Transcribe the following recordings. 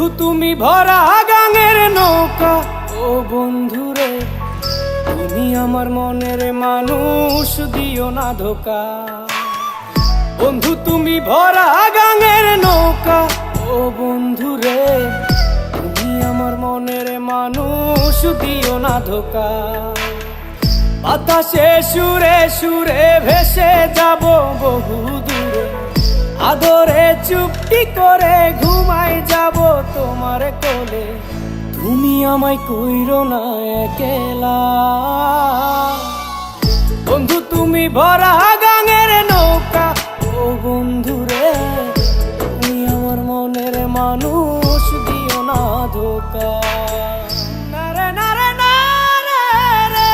বন্ধু তুমি ভরা গাঙের নৌকা, ও বন্ধুরে তুমি আমার মনের মানুষ, দিও না ধোকা। বন্ধু তুমি ভরা গাঙের নৌকা, ও বন্ধুরে তুমি আমার মনের মানুষ, দিও না ধোকা। বাতাসে সুরে সুরে ভেসে যাব বহু দূরে, আদরে চুপটি করে ঘুমাই যাব তোমার কোলে। তুমি আমায় কইরো না একলা, বন্ধু তুমি ভরা গাঙের নৌকা, ও বন্ধুরে তুমি আমার মনের মানুষ, দিও না ধোকা। নারে নারে নারে রে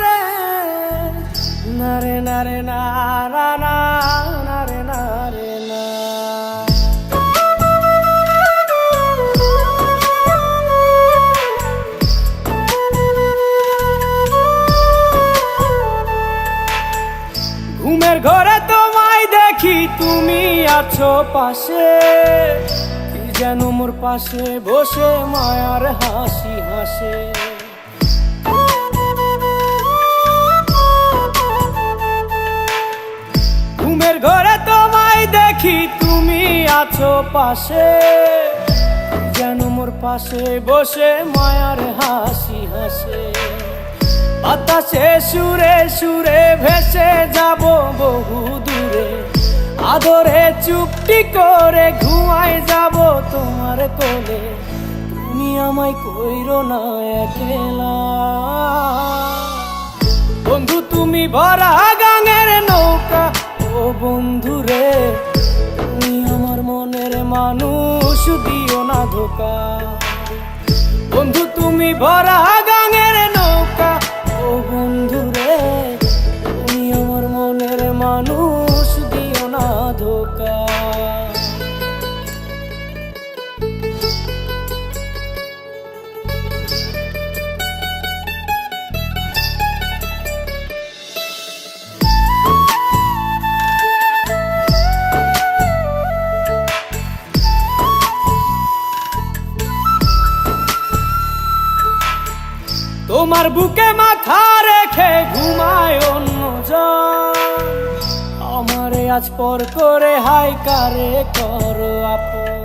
রে, নারে নারে না না না, নারে নারে না। ঘুমের ঘরে তোমায় দেখি তুমি আছো পাশে, কি যেন মোর পাশে বসে মায়ার হাসি হাসে। ঘুমের ঘরে তোমায় দেখি তুমি আছো পাশে, কি যেন মোর পাশে বসে মায়ার হাসি হাসে। বাতাসে সুরে সুরে ভেসে যাব বহু দূরে, আদরে চুপটি করে ঘুমাই যাব তোমার কোলে। তুমি আমায় কইরো না একলা, বন্ধু তুমি ভরা গাঙের নৌকা, ও বন্ধুরে তুমি আমার মনের মানুষ, দিও না ধোকা। বন্ধু তুমি ভরা গাঙের নৌকা, ও বন্ধুরে তুমি আমার মনের মানুষ, দিও না ধোকা। তোমার বুকে মাথা রেখে ঘুমায় অন্যজন, আমারে আজ পর করে হাই কারে করো আপন।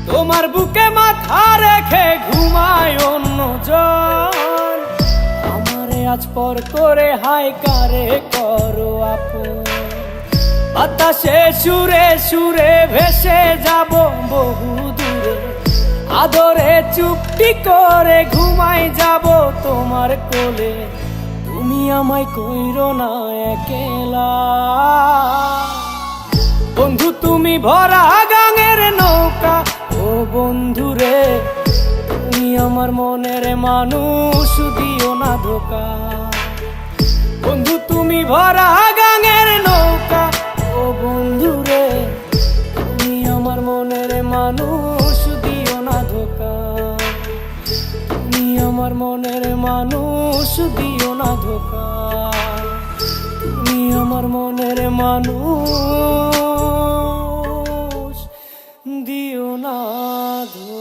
তোমার বুকে মাথা রেখে ঘুমায় অন্যজন, আমারে আজ পর করে হাই কারে করো আপন। বাতাসে সুরে সুরে ভেসে যাব বহু দূরে, আদরে চুপটি করে ঘুমাই যাব তোমার কোলে। তুমি আমায় কইরো না একলা, বন্ধু তুমি ভরা গাঙের নৌকা, ও বন্ধুরে তুমি আমার মনের মানুষ, দিও না ধোকা। বন্ধু তুমি ভরা গাঙের নৌকা, ও বন্ধুরে তুমি আমার মনের মানুষ, দিও না ধোকা। তুমি আমার মনের মানুষ, দিও না ধোকা। তুমি আমার মনের মানুষ, দিও না ধোকা।